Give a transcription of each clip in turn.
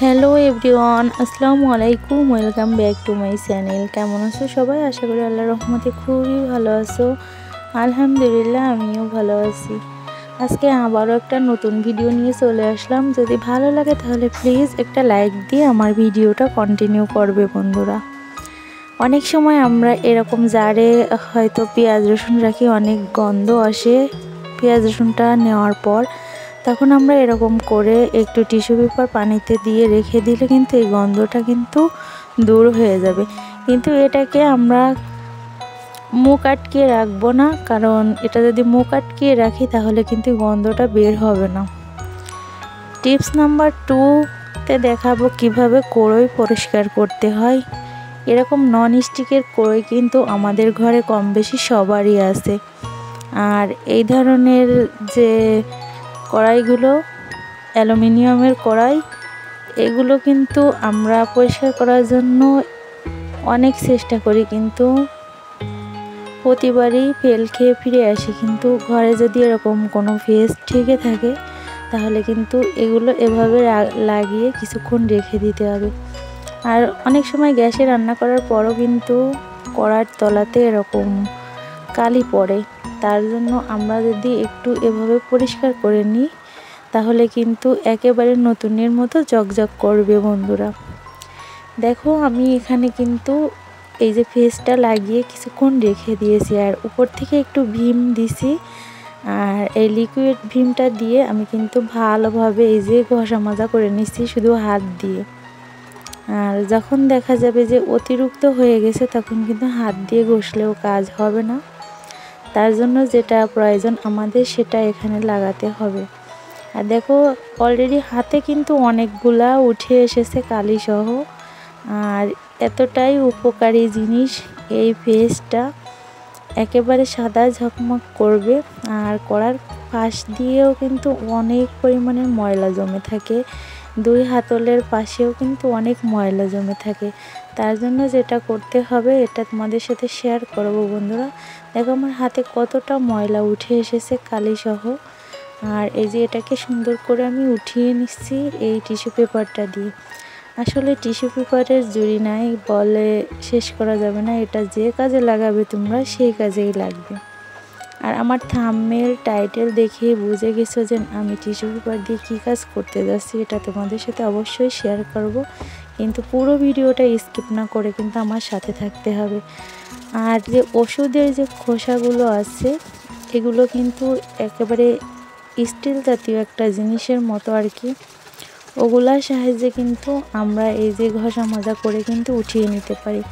Hello everyone, আসসালামু আলাইকুম। Welcome back to my channel. কেমন আছো সবাই? আশা করি আল্লাহর রহমতে খুবই ভালো আছো। আলহামদুলিল্লাহ, আমিও ভালো আছি। আজকে আবারও একটা নতুন ভিডিও নিয়ে চলে আসলাম। যদি ভালো লাগে তাহলে প্লিজ একটা লাইক দিয়ে আমার ভিডিওটা কন্টিনিউ করবে বন্ধুরা। অনেক সময় আমরা এরকম জারে হয়তো পেঁয়াজ রসুন রাখি, অনেক গন্ধ আসে পেঁয়াজ রসুনটা নেওয়ার পর। তখন আমরা এরকম করে একটু টিস্যু পেপার পানিতে দিয়ে রেখে দিলে কিন্তু এই গন্ধটা কিন্তু দূর হয়ে যাবে। কিন্তু এটাকে আমরা মুখ আটকিয়ে রাখবো না, কারণ এটা যদি মুখ আটকিয়ে রাখি তাহলে কিন্তু গন্ধটা বের হবে না। টিপস নাম্বার 2-তে দেখাবো কিভাবে কড়াই পরিষ্কার করতে হয়। এরকম নন স্টিকের কড়াই কিন্তু আমাদের ঘরে কম বেশি সবারই আছে। আর এই ধরনের যে কড়াইগুলো অ্যালুমিনিয়ামের কড়াই, এগুলো কিন্তু আমরা পরিষ্কার করার জন্য অনেক চেষ্টা করি, কিন্তু প্রতিবারই ফেল খেয়ে ফিরে আসি। কিন্তু ঘরে যদি এরকম কোনো ভেজ থেকে থাকে তাহলে কিন্তু এগুলো এভাবে লাগিয়ে কিছুক্ষণ রেখে দিতে হবে। আর অনেক সময় গ্যাসে রান্না করার পরও কিন্তু কড়ার তলাতে এরকম কালি পড়ে। তার জন্য আমরা যদি একটু এভাবে পরিষ্কার করে নিই তাহলে কিন্তু একেবারে নতুনের মতো জকজক করবে বন্ধুরা। দেখো, আমি এখানে কিন্তু এই যে ফেসটা লাগিয়ে কিছুক্ষণ রেখে দিয়েছি, আর উপর থেকে একটু ভীম দিছি। আর এই লিকুইড ভীমটা দিয়ে আমি কিন্তু ভালোভাবে এই যে ঘষা মাজা করে নিচ্ছি শুধু হাত দিয়ে। আর যখন দেখা যাবে যে অতিরিক্ত হয়ে গেছে তখন কিন্তু হাত দিয়ে ঘষলেও কাজ হবে না। তার জন্য যেটা প্রয়োজন আমাদের সেটা এখানে লাগাতে হবে। আর দেখো, অলরেডি হাতে কিন্তু অনেকগুলা উঠে এসেছে কালি সহ। আর এতটাই উপকারী জিনিস এই পেস্টটা, একেবারে সাদা ঝকমক করবে। আর কড়ার পাশ দিয়েও কিন্তু অনেক পরিমাণের ময়লা জমে থাকে, দুই হাতলের পাশেও কিন্তু অনেক ময়লা জমে থাকে। তার জন্য যেটা করতে হবে এটা তোমাদের সাথে শেয়ার করব বন্ধুরা। দেখো আমার হাতে কতটা ময়লা উঠে এসেছে কালি সহ। আর এই যে এটাকে সুন্দর করে আমি উঠিয়ে নিচ্ছি এই টিস্যু পেপারটা দিয়ে। আসলে টিস্যু পেপারের জুড়ি নাই বলে শেষ করা যাবে না, এটা যে কাজে লাগাবে তোমরা সেই কাজেই লাগবে। আর আমার থাম্বনেল টাইটেল দেখে বুঝে গেছো যে আমি টিস্যু পেপার দিয়ে কী কাজ করতে যাচ্ছি। এটা তোমাদের সাথে অবশ্যই শেয়ার করব, কিন্তু পুরো ভিডিওটা স্কিপ না করে কিন্তু আমার সাথে থাকতে হবে। আর যে ওষুধের যে খোসাগুলো আছে এগুলো কিন্তু একেবারে স্টিল জাতীয় একটা জিনিসের মতো আর কি, ওগুলার সাহায্যে কিন্তু আমরা এই যে ঘষা মাজা করে কিন্তু উঠিয়ে নিতে পারি।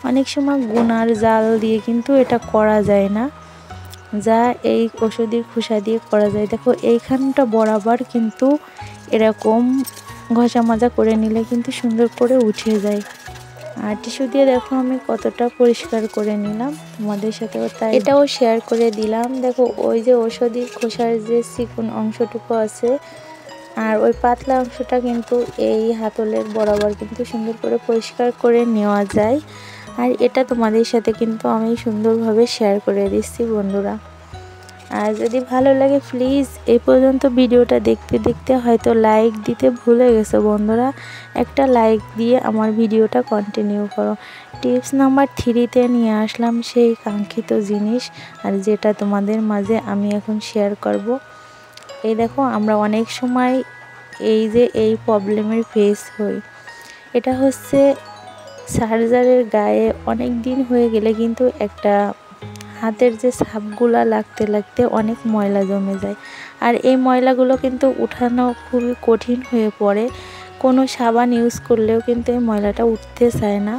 অনেক সময় গুনার জাল দিয়ে কিন্তু এটা করা যায় না, যা এই ওষুধের খোসা দিয়ে করা যায়। দেখো এইখানটা বরাবর কিন্তু এরকম ঘষা মাজা করে নিলে কিন্তু সুন্দর করে উঠে যায়। আর টিস্যু দিয়ে দেখো আমি কতটা পরিষ্কার করে নিলাম, তোমাদের সাথেও তাই এটাও শেয়ার করে দিলাম। দেখো ওই যে ওষুধের খোসার যে চিকন অংশটুকু আছে আর ওই পাতলা অংশটা কিন্তু এই হাতলের বরাবর কিন্তু সুন্দর করে পরিষ্কার করে নেওয়া যায়। আর এটা তোমাদের সাথে কিন্তু আমি সুন্দরভাবে শেয়ার করে দিচ্ছি বন্ধুরা। আর যদি ভালো লাগে প্লিজ এই পর্যন্ত ভিডিওটা দেখতে দেখতে হয়তো লাইক দিতে ভুলে গেছো বন্ধুরা, একটা লাইক দিয়ে আমার ভিডিওটা কন্টিনিউ করো। টিপস নাম্বার 3-তে নিয়ে আসলাম সেই কাঙ্ক্ষিত জিনিস, আর যেটা তোমাদের মাঝে আমি এখন শেয়ার করব। এই দেখো, আমরা অনেক সময় এই যে এই প্রবলেমের ফেস হই, এটা হচ্ছে চার্জারের গায়ে অনেক দিন হয়ে গেলে কিন্তু একটা হাতের যে ছাপগুলা লাগতে লাগতে অনেক ময়লা জমে যায়। আর এই ময়লাগুলো কিন্তু উঠানো খুবই কঠিন হয়ে পড়ে, কোনো সাবান ইউজ করলেও কিন্তু এই ময়লাটা উঠতে চায় না,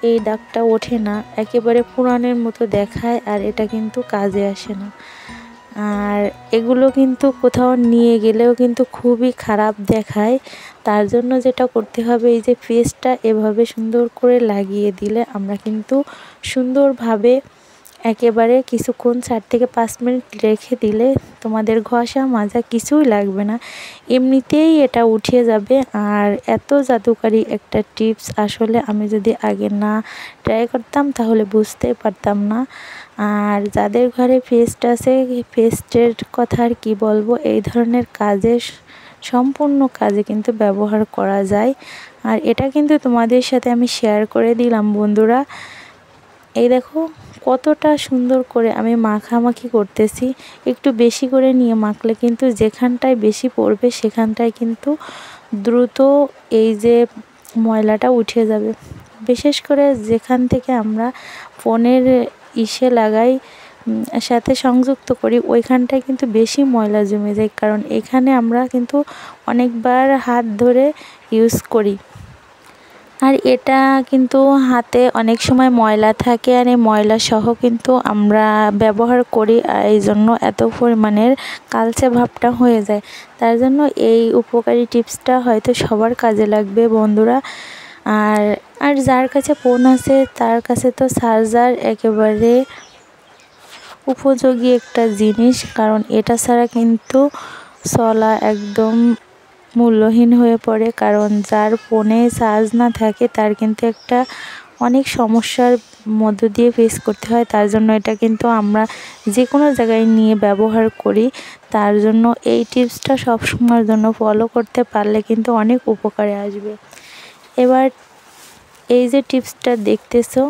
এই দাগটা ওঠে না, একেবারে পুরানের মতো দেখায়। আর এটা কিন্তু কাজে আসে না। আর এগুলো কিন্তু কোথাও নিয়ে গেলেও কিন্তু খুবই খারাপ দেখায়। তার জন্য যেটা করতে হবে, এই যে পেস্টটা এভাবে সুন্দর করে লাগিয়ে দিলে আমরা কিন্তু সুন্দরভাবে একেবারে কিছুক্ষণ 4 থেকে 5 মিনিট রেখে দিলে তোমাদের ঘষা মাজা কিছুই লাগবে না, এমনিতেই এটা উঠে যাবে। আর এত জাদুকারী একটা টিপস আসলে আমি যদি আগে না ট্রাই করতাম তাহলে বুঝতেই পারতাম না। আর যাদের ঘরে পেস্ট আছে, পেস্টের কথা আর কি বলবো, এই ধরনের কাজে সম্পূর্ণ কাজে কিন্তু ব্যবহার করা যায়। আর এটা কিন্তু তোমাদের সাথে আমি শেয়ার করে দিলাম বন্ধুরা। এই দেখো কতটা সুন্দর করে আমি মাখামাখি করতেছি। একটু বেশি করে নিয়ে মাখলে কিন্তু যেখানটায় বেশি পড়বে সেখানটায় কিন্তু দ্রুত এই যে ময়লাটা উঠে যাবে। বিশেষ করে যেখান থেকে আমরা ফোনের ইসে লাগাই সাথে সংযুক্ত করি ওইখানটায় কিন্তু বেশি ময়লা জমে যায়, কারণ এখানে আমরা কিন্তু অনেকবার হাত ধরে ইউজ করি। আর এটা কিন্তু হাতে অনেক সময় ময়লা থাকে, আর এই ময়লা সহ কিন্তু আমরা ব্যবহার করি, আর এই জন্য এত পরিমাণের কালচে ভাবটা হয়ে যায়। তার জন্য এই উপকারী টিপসটা হয়তো সবার কাজে লাগবে বন্ধুরা। আর যার কাছে ফোন আছে তার কাছে তো চার্জার একেবারে উপযোগী একটা জিনিস, কারণ এটা ছাড়া কিন্তু চলা একদম মূল্যহীন হয়ে পড়ে। কারণ যার ফোনে চার্জ না থাকে তার কিন্তু একটা অনেক সমস্যার মধ্য দিয়ে ফেস করতে হয়। তার জন্য এটা কিন্তু আমরা যে কোনো জায়গায় নিয়ে ব্যবহার করি। তার জন্য এই টিপসটা সব সময়ের জন্য ফলো করতে পারলে কিন্তু অনেক উপকারে আসবে। এবার এই যে টিপসটা দেখতেছো,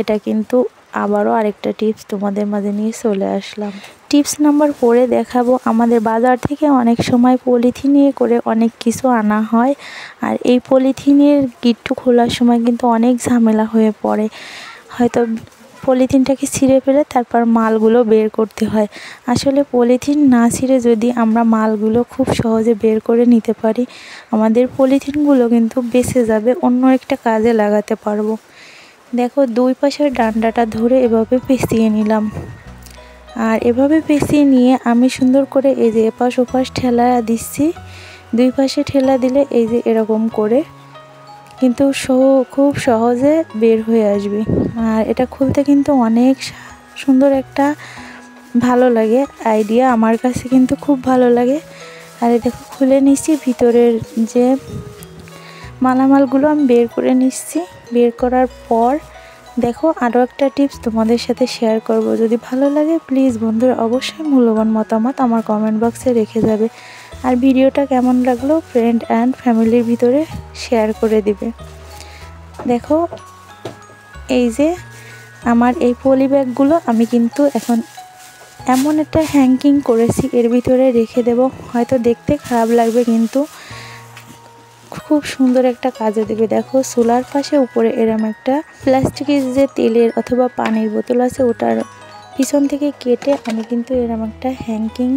এটা কিন্তু আবারও আরেকটা টিপস তোমাদের মাঝে নিয়ে চলে আসলাম। টিপস নাম্বার 4 দেখাবো। আমাদের বাজার থেকে অনেক সময় পলিথিনে করে অনেক কিছু আনা হয়, আর এই পলিথিনের গিট্টু খোলার সময় কিন্তু অনেক ঝামেলা হয়ে পড়ে। হয়তো পলিথিনটাকে ছিঁড়ে ফেলে তারপর মালগুলো বের করতে হয়। আসলে পলিথিন না ছিঁড়ে যদি আমরা মালগুলো খুব সহজে বের করে নিতে পারি, আমাদের পলিথিনগুলো কিন্তু বেঁচে যাবে, অন্য একটা কাজে লাগাতে পারবো। দেখো দুই পাশের ডান্ডাটা ধরে এভাবে পেঁচিয়ে নিলাম, আর এভাবে পেঁচিয়ে নিয়ে আমি সুন্দর করে এই যে এপাশ ওপাশ ঠেলা দিচ্ছি। দুই পাশে ঠেলা দিলে এই যে এরকম করে কিন্তু খুব সহজে বের হয়ে আসবে। আর এটা খুলতে কিন্তু অনেক সুন্দর একটা ভালো লাগে আইডিয়া, আমার কাছে কিন্তু খুব ভালো লাগে। আর দেখো খুলে নিচ্ছি, ভিতরের যে মালামালগুলো আমি বের করে নিচ্ছি। বের করার পর দেখো আরও একটা টিপস তোমাদের সাথে শেয়ার করব। যদি ভালো লাগে প্লিজ বন্ধুরা অবশ্যই মূল্যবান মতামত আমার কমেন্ট বক্সে রেখে যাবে। আর ভিডিওটা কেমন লাগলো ফ্রেন্ড অ্যান্ড ফ্যামিলির ভিতরে শেয়ার করে দিবে। দেখো এই যে আমার এই পলি ব্যাগগুলো আমি কিন্তু এখন এমন একটা হ্যাঙ্কিং করেছি, এর ভিতরে রেখে দেব। হয়তো দেখতে খারাপ লাগবে কিন্তু খুব সুন্দর একটা কাজে দেবে। দেখো চুলার পাশে উপরে এরম একটা প্লাস্টিকের যে তেলের অথবা পানির বোতল আছে ওটার পিছন থেকে কেটে আমি কিন্তু এরম একটা হ্যাঙ্কিং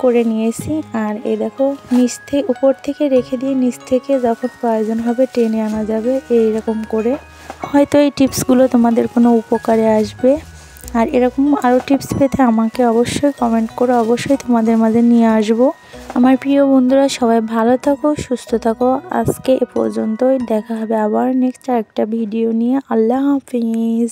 করে নিয়েছি। আর এই দেখো নিচ থেকে উপর থেকে রেখে দিয়ে নিচ থেকে যখন প্রয়োজন হবে টেনে আনা যাবে এইরকম করে। হয়তো এই টিপসগুলো তোমাদের কোনো উপকারে আসবে। আর এরকম আরও টিপস পেতে আমাকে অবশ্যই কমেন্ট করো, অবশ্যই তোমাদের মাঝে নিয়ে আসবো। আমার প্রিয় বন্ধুরা সবাই ভালো থাকো, সুস্থ থাকো। আজকে এ পর্যন্তই, দেখা হবে আবার নেক্সট একটা ভিডিও নিয়ে। আল্লাহ হাফিজ।